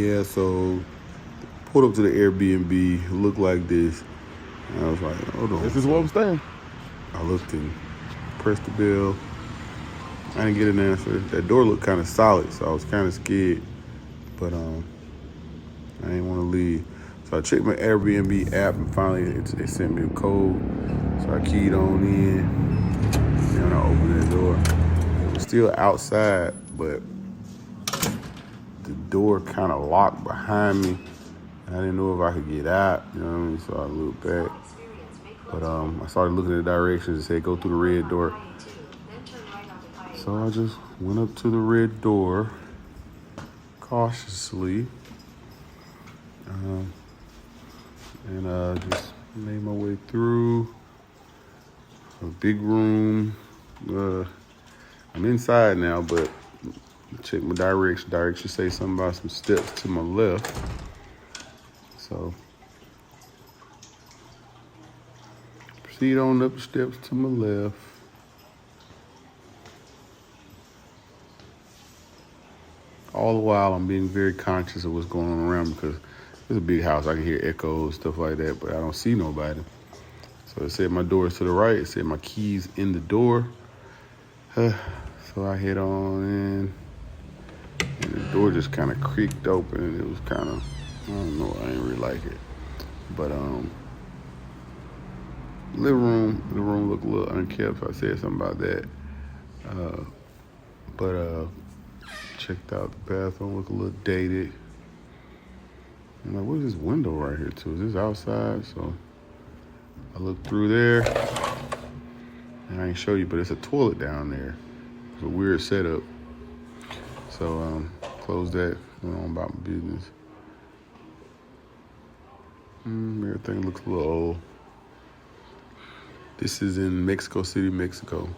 Yeah, so pulled up to the Airbnb, it looked like this. And I was like, hold on. This is where I'm staying. I looked and pressed the bell. I didn't get an answer. That door looked kind of solid, so I was kind of scared. But I didn't want to leave. So I checked my Airbnb app and finally it sent me a code. So I keyed on in and I opened the door. It was still outside, but the door kind of locked behind me. And I didn't know if I could get out, you know what I mean? So I looked back. But I started looking at the directions and said, go through the red door. So I just went up to the red door cautiously. And just made my way through a big room. I'm inside now, but check my direction. Directions say something about some steps to my left. So proceed on up the steps to my left. All the while, I'm being very conscious of what's going on around because it's a big house. I can hear echoes, stuff like that, but I don't see nobody. So it said my door is to the right. It said my keys in the door. So I head on in, and the door just kind of creaked open, and it was kind of, I don't know, I didn't really like it. But the room looked a little unkept, so I said something about that. But checked out the bathroom, looked a little dated. I'm like, what's this window right here too? Is this outside? So I looked through there, and I ain't show you, but it's a toilet down there. It's a weird setup. So closed that, went on about my business. Everything looks a little old. This is in Mexico City, Mexico.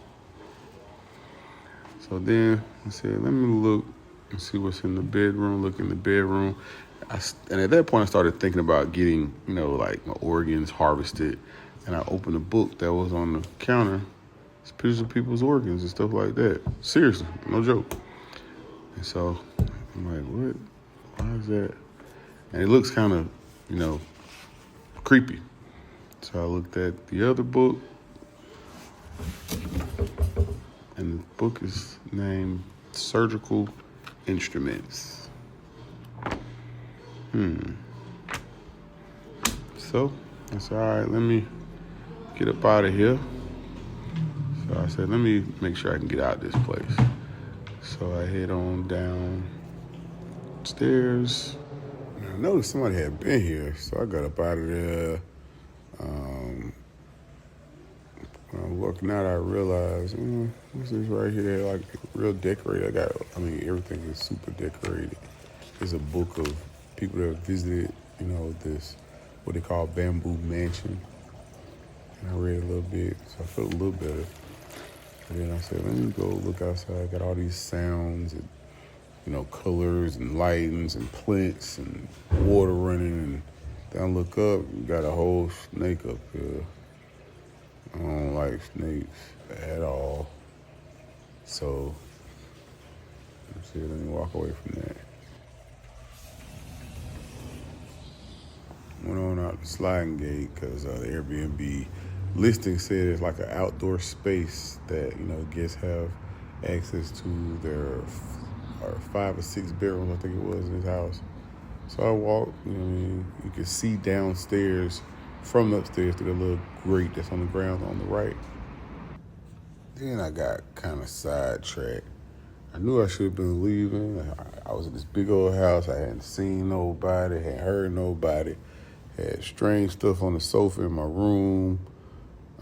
So then I said, let me look and see what's in the bedroom, look in the bedroom. And at that point, I started thinking about getting, like my organs harvested. And I opened a book that was on the counter. It's pictures of people's organs and stuff like that. Seriously, no joke. And so I'm like, what? Why is that? And it looks kind of, creepy. So I looked at the other book. And the book is named Surgical Instruments. So I said, all right, let me get up out of here. So I said, let me make sure I can get out of this place. So I head on downstairs. I noticed somebody had been here, so I got up out of there. When I was walking out, I realized, what's this right here? Like real decorated. Everything is super decorated. There's a book of people that have visited, this, what they call Bamboo Mansion. And I read a little bit, so I felt a little better. And then I said, let me go look outside. I got all these sounds and, colors and lightings and plants and water running. And then I look up, you got a whole snake up here. I don't like snakes at all. So let me walk away from that. Went on out the sliding gate because the Airbnb listing said it's like an outdoor space that, guests have access to. There are 5 or 6 bedrooms, I think it was, in this house. So I walked, you could see downstairs from upstairs to the little grate that's on the ground on the right. Then I got kind of sidetracked. I knew I should have been leaving. I was in this big old house. I hadn't seen nobody, hadn't heard nobody. Had strange stuff on the sofa in my room.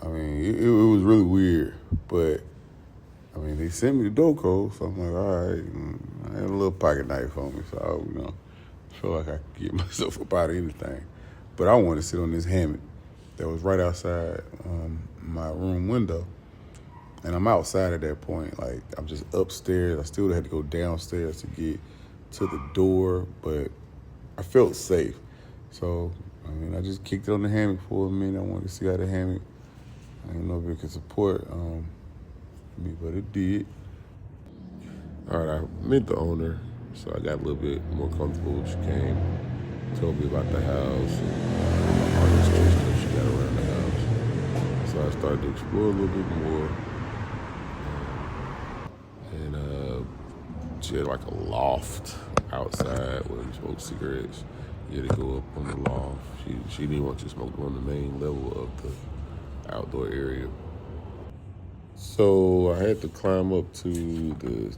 It was really weird. But, they sent me the door code, so I'm like, all right. I had a little pocket knife on me, so I, feel like I could get myself up out of anything. But I wanted to sit on this hammock that was right outside my room window. And I'm outside at that point. Like, I'm just upstairs. I still had to go downstairs to get to the door, but I felt safe. So, I just kicked it on the hammock for a minute. I wanted to see how the hammock, I didn't know if it could support me, but it did. All right, I met the owner, So I got a little bit more comfortable. She came, told me about the house and all this extra stuff she got around the house. So I started to explore a little bit more. And she had like a loft outside where you smoke cigarettes. You had to go up on the loft. She didn't want you to smoke on the main level of the outdoor area. So I had to climb up to the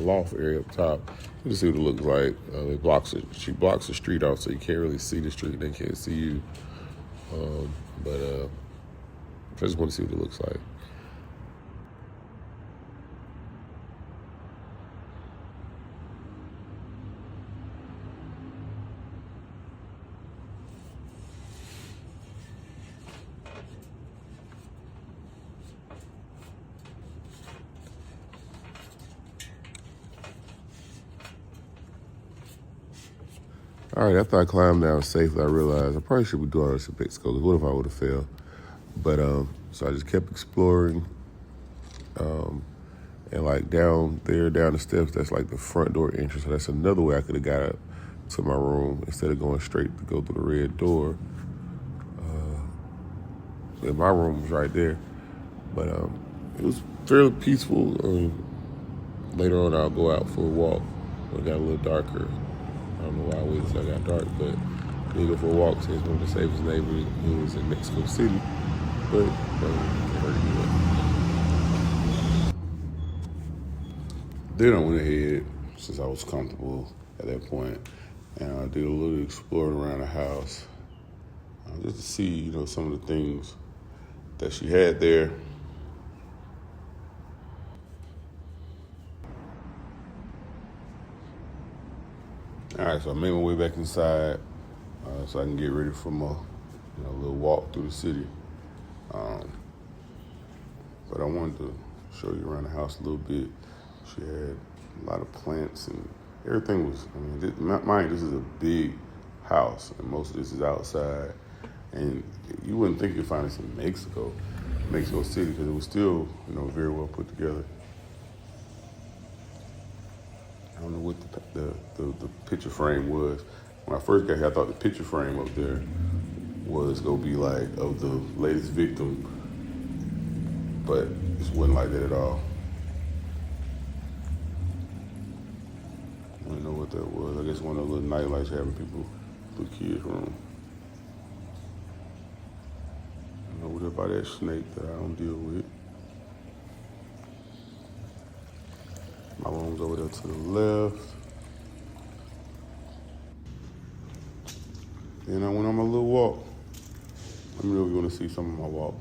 loft area up top to see what it looks like. She blocks the street off, so you can't really see the street. They can't see you. But I just want to see what it looks like. All right, after I climbed down safely, I realized I probably should be doing this in Mexico, because what if I would have failed? But so I just kept exploring, and like down the steps, that's like the front door entrance. So that's another way I could have got up to my room instead of going straight to go through the red door. And my room was right there, but it was fairly peaceful. Later on, I'll go out for a walk. It got a little darker. I don't know why I waited until I got dark, but we go for a walk since one of the safest neighborhoods in Mexico City. But Then I went ahead, since I was comfortable at that point, and I did a little exploring around the house, just to see, some of the things that she had there. All right, so I made my way back inside so I can get ready for my little walk through the city. But I wanted to show you around the house a little bit. She had a lot of plants and everything was, mind you, this is a big house and most of this is outside. And you wouldn't think you'd find this in Mexico City, because it was still, very well put together. I don't know what the picture frame was. When I first got here, I thought the picture frame up there was gonna be like of the latest victim, but it wasn't like that at all. I don't know what that was. I guess one of the little night lights having people put kids' room. I know what about that snake that I don't deal with. My room's over there to the left. Then I went on my little walk. Let me know if you want to see some of my walk.